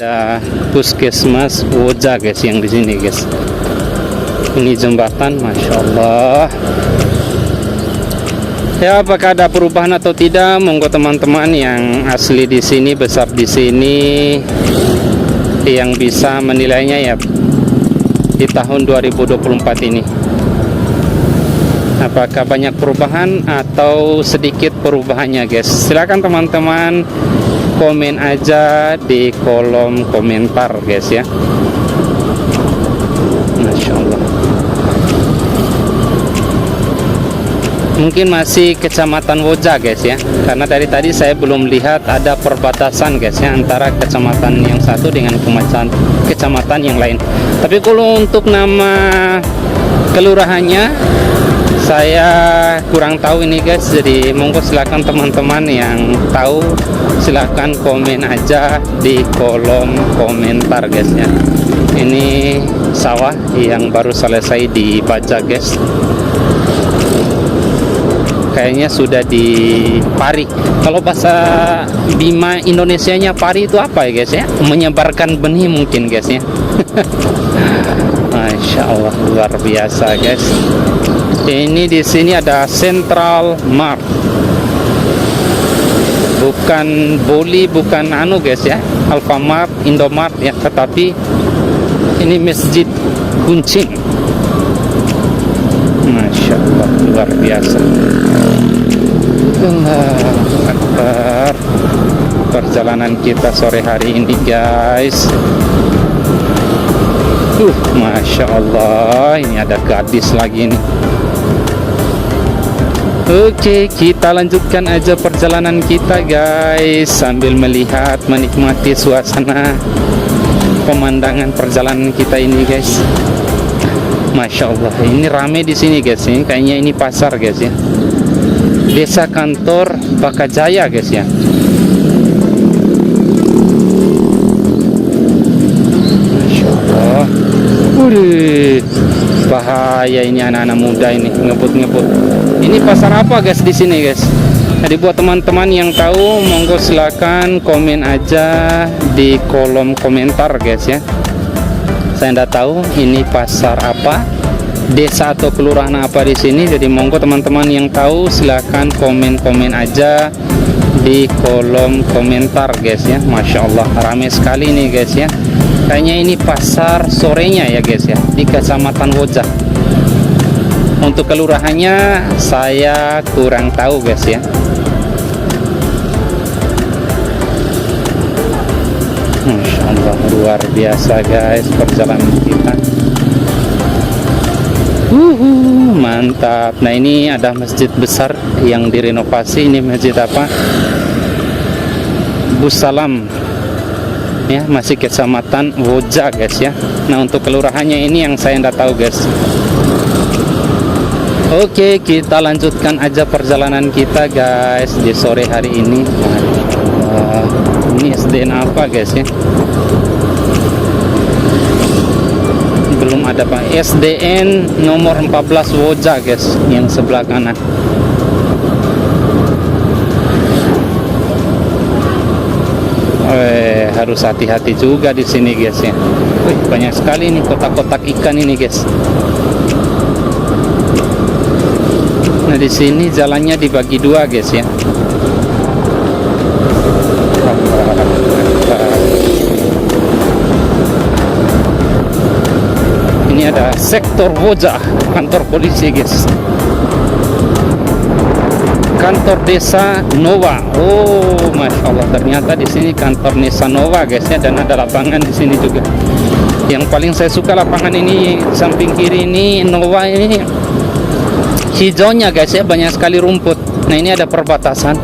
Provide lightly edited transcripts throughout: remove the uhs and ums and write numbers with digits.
Ada puskesmas Woja guys yang di sini guys. Ini jembatan, masya Allah. Ya, apakah ada perubahan atau tidak? Monggo teman-teman yang asli di sini, besar di sini, yang bisa menilainya ya di tahun 2024 ini. Apakah banyak perubahan atau sedikit perubahannya guys? Silakan teman-teman komen aja di kolom komentar guys ya. Masya Allah. Mungkin masih kecamatan Woja guys ya, karena dari tadi saya belum lihat ada perbatasan guys ya antara kecamatan yang satu dengan kecamatan yang lain. Tapi kalau untuk nama kelurahannya saya kurang tahu ini guys, jadi monggo silakan teman-teman yang tahu silakan komen aja di kolom komentar guys ya. Ini sawah yang baru selesai dibajak guys, kayaknya sudah dipari. Kalau bahasa Bima Indonesianya pari itu apa ya guys ya? Menyebarkan benih mungkin guys ya. Masya Allah, luar biasa guys. Ini di sini ada Central Mart, bukan Boli, bukan anu guys ya, Alfamart, Indomart ya, tetapi ini Masjid Kuncing. Masya Allah, luar biasa. Allahu Akbar. Perjalanan kita sore hari ini guys. Masya Allah, ini ada gadis lagi nih. Oke, kita lanjutkan aja perjalanan kita guys, sambil melihat, menikmati suasana pemandangan perjalanan kita ini guys. Masya Allah, ini rame di sini guys. Ini kayaknya ini pasar guys ya. Desa Kantor Bakajaya guys ya. Masya Allah. Bahaya ini anak-anak muda ini ngebut-ngebut. Ini pasar apa guys di sini guys? Jadi buat teman-teman yang tahu, monggo silakan komen aja di kolom komentar guys ya. Saya tidak tahu ini pasar apa, desa atau kelurahan apa di sini. Jadi monggo teman-teman yang tahu silakan komen-komen aja di kolom komentar guys ya. Masya Allah, ramai sekali nih guys ya. Kayaknya ini pasar sorenya ya guys ya, di kecamatan Woja. Untuk kelurahannya saya kurang tahu guys ya. Masya Allah, luar biasa guys perjalanan kita. Mantap. Nah, ini ada masjid besar yang direnovasi. Ini masjid apa? Bussalam ya, masih kecamatan Woja guys ya. Nah, untuk kelurahannya ini yang saya tidak tahu guys. Oke, kita lanjutkan aja perjalanan kita guys di sore hari ini. Ini SDN apa guys ya? Belum ada Pak. SDN nomor 14 Woja guys, yang sebelah kanan. Harus hati-hati juga di sini guys ya. Banyak sekali nih kotak-kotak ikan ini guys. Nah, di sini jalannya dibagi dua guys ya. Ini ada sektor Woja, kantor polisi guys. Kantor Desa Nova. Oh, masya Allah, ternyata di sini kantor Desa Nova guys ya, dan ada lapangan di sini juga. Yang paling saya suka lapangan ini samping kiri ini Nova ini hijaunya guys ya, banyak sekali rumput. Nah, ini ada perbatasan.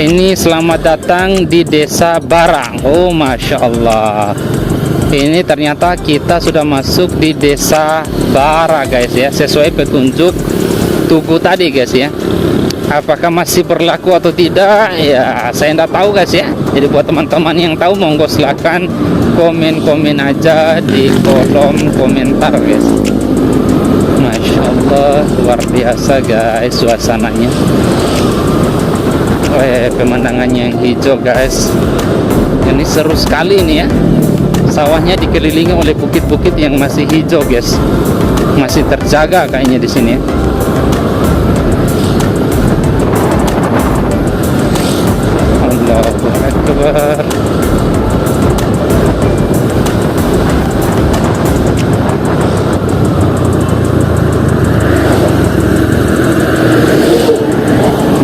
Ini selamat datang di Desa Barang. Oh, masya Allah. Ini ternyata kita sudah masuk di Desa Bara guys ya, sesuai petunjuk tugu tadi guys ya. Apakah masih berlaku atau tidak ya, saya tidak tahu guys ya. Jadi buat teman-teman yang tahu, monggo silakan komen-komen aja di kolom komentar guys. Masya Allah, luar biasa guys suasananya. Pemandangannya yang hijau guys. Ini seru sekali ini ya. Sawahnya dikelilingi oleh bukit-bukit yang masih hijau, guys. Masih terjaga kayaknya di sini ya. Allahu Akbar.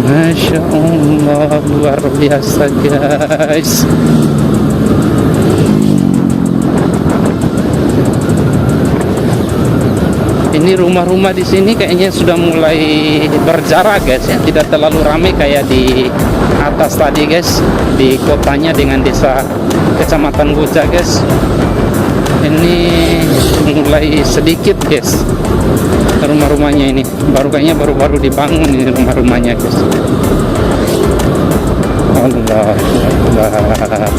Masya Allah, luar biasa guys. Ini rumah-rumah di sini kayaknya sudah mulai berjarak guys ya, tidak terlalu ramai kayak di atas tadi guys, di kotanya dengan desa kecamatan Boja guys. Ini mulai sedikit guys rumah-rumahnya ini, kayaknya baru dibangun ini rumah-rumahnya guys. Allah, Masya Allah.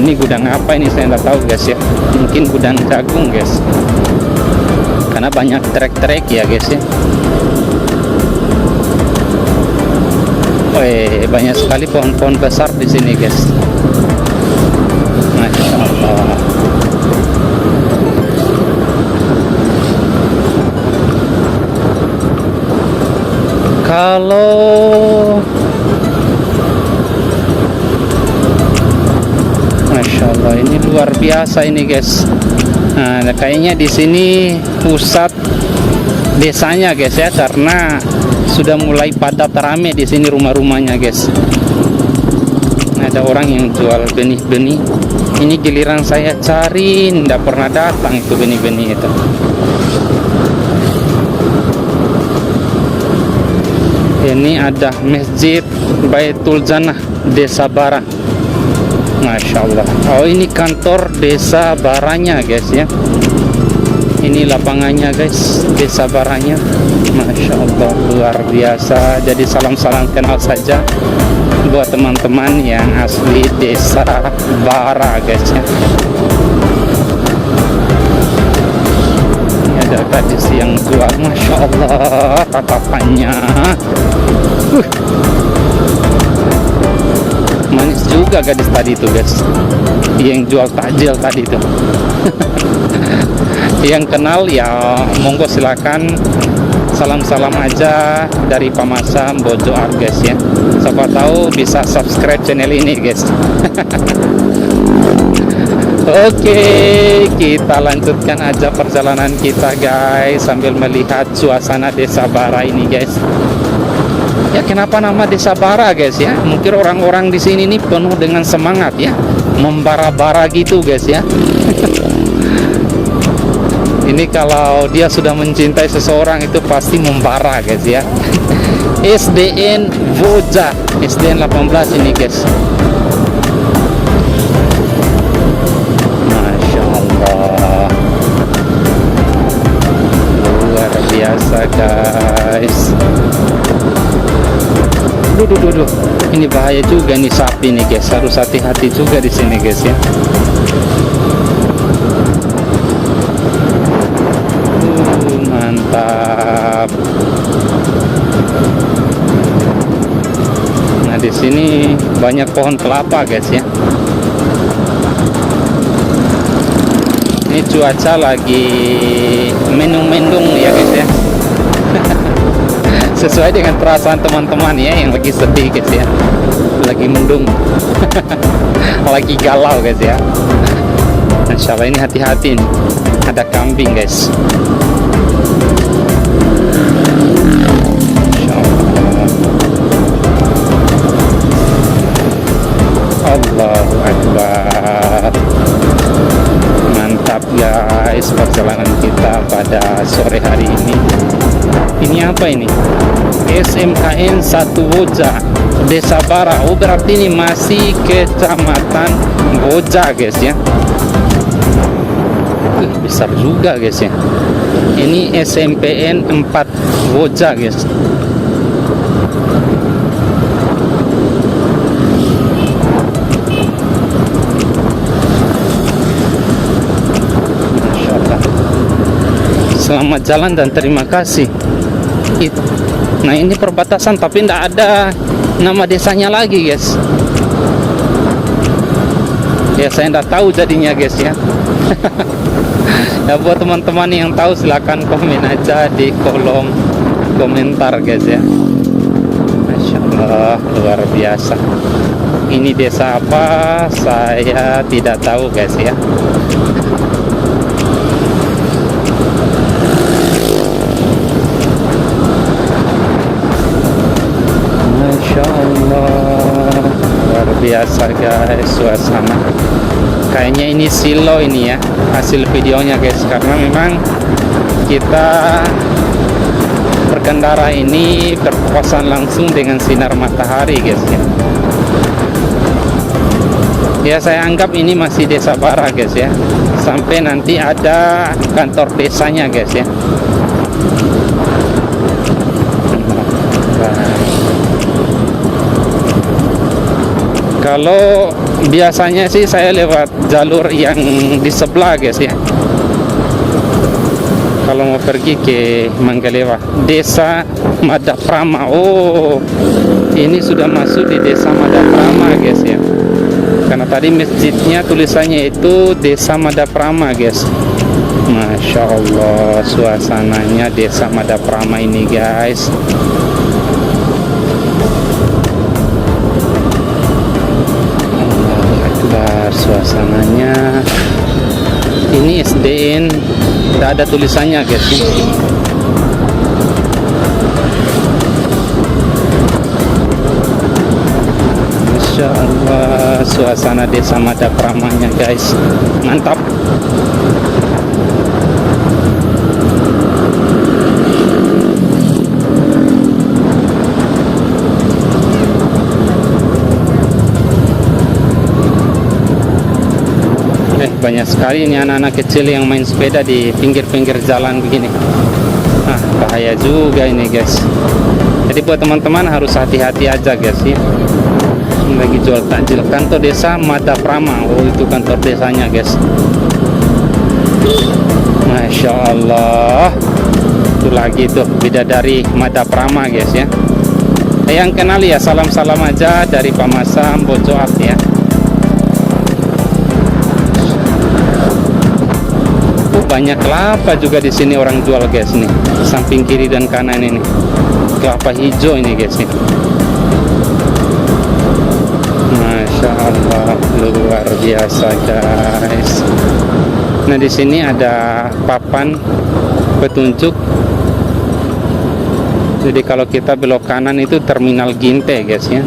Ini gudang apa ini saya nggak tahu guys ya, mungkin gudang jagung guys, karena banyak trek-trek ya guys ya. Banyak sekali pohon-pohon besar di sini guys. Masya Allah. Kalau Masya Allah, ini luar biasa ini guys. Nah, kayaknya di sini pusat desanya guys ya, karena sudah mulai padat rame di sini rumah-rumahnya guys. Ada orang yang jual benih-benih. Ini giliran saya cari, tidak pernah datang itu benih-benih itu. Ini ada Masjid Baitul Jannah Desa Bara. Masya Allah. Oh, ini kantor Desa Baranya guys ya. Ini lapangannya guys, Desa Baranya. Masya Allah, luar biasa. Jadi salam-salam kenal saja buat teman-teman yang asli Desa Bara guys ya. Ini ada gadis yang jual. Masya Allah, tatapannya manis juga gadis tadi itu guys, yang jual takjil tadi itu. Yang kenal ya monggo silakan, salam-salam aja dari Pamasa Bojo Art guys ya. Siapa tahu bisa subscribe channel ini guys. Oke, kita lanjutkan aja perjalanan kita guys, sambil melihat suasana Desa Bara ini guys. Ya, kenapa nama Desa Bara guys ya? Mungkin orang-orang di sini nih penuh dengan semangat ya, membara-bara gitu guys ya. Ini kalau dia sudah mencintai seseorang itu pasti membara guys ya. SDN Boja, SDN 18 ini guys. Masya Allah, luar biasa guys. Duh. Ini bahaya juga nih sapi nih guys, harus hati-hati juga di sini guys ya. Mantap. Nah, di sini banyak pohon kelapa guys ya. Ini cuaca lagi mendung-mendung ya guys ya. Sesuai dengan perasaan teman-teman ya yang lagi sedih guys ya, lagi mendung. Lagi galau guys ya. Insya Allah, ini hati-hati nih, ada kambing guys. Insya Allah. Allahu Akbar. Mantap guys perjalanan kita pada sore hari ini. Ini apa ini? SMKN 1 Boja Desa Bara. Oh, berarti ini masih kecamatan Boja guys ya. Besar juga guys ya. Ini SMPN 4 Boja guys. Masya Allah. Selamat jalan dan terima kasih. Nah, ini perbatasan tapi tidak ada nama desanya lagi guys. Ya saya nggak tahu jadinya guys ya. Ya buat teman-teman yang tahu silahkan komen aja di kolom komentar guys ya. Masya Allah, luar biasa. Ini desa apa saya tidak tahu guys ya. Masya Allah, luar biasa guys suasana. Kayaknya ini silo ini ya hasil videonya guys, karena memang kita berkendara ini berpapasan langsung dengan sinar matahari guys ya. Ya saya anggap ini masih desa Bara guys ya, sampai nanti ada kantor desanya guys ya. Kalau biasanya sih saya lewat jalur yang di sebelah guys ya. Kalau mau pergi ke Manggalewa, Desa Madaprama. Oh, ini sudah masuk di Desa Madaprama guys ya. Karena tadi masjidnya tulisannya itu Desa Madaprama guys. Masya Allah, suasananya Desa Madaprama ini guys. Suasananya ini SDN, tidak ada tulisannya guys. Masya Allah, suasana Desa Madapramanya guys, mantap. Banyak sekali ini anak-anak kecil yang main sepeda di pinggir-pinggir jalan begini. Nah, bahaya juga ini guys. Jadi buat teman-teman harus hati-hati aja guys ya. Lagi jual takjil, kantor desa Madaprama. Oh, itu kantor desanya guys. Masya Allah, itu lagi tuh bidadari Madaprama guys ya. Yang kenal ya salam-salam aja dari Pamasam Bojoak ya. Banyak kelapa juga di sini orang jual guys nih, samping kiri dan kanan ini kelapa hijau ini guys nih. Masya Allah, luar biasa guys. Nah di sini ada papan petunjuk. Jadi kalau kita belok kanan itu Terminal Ginte guys ya.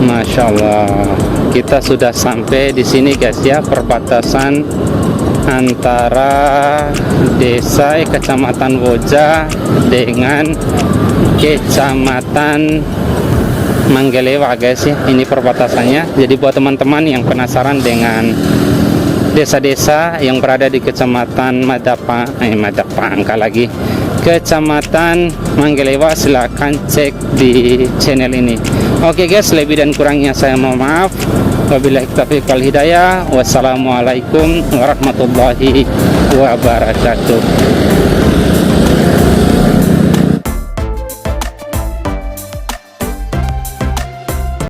Masya Allah, kita sudah sampai di sini guys ya, perbatasan antara desa Kecamatan Woja dengan Kecamatan Manggalewa guys ya. Ini perbatasannya. Jadi buat teman-teman yang penasaran dengan desa-desa yang berada di Kecamatan Madapangka lagi, Kecamatan Manggalewa, silahkan cek di channel ini. Oke guys, lebih dan kurangnya saya mohon maaf. Wabillahi taufiq wal hidayah. Wassalamualaikum warahmatullahi wabarakatuh.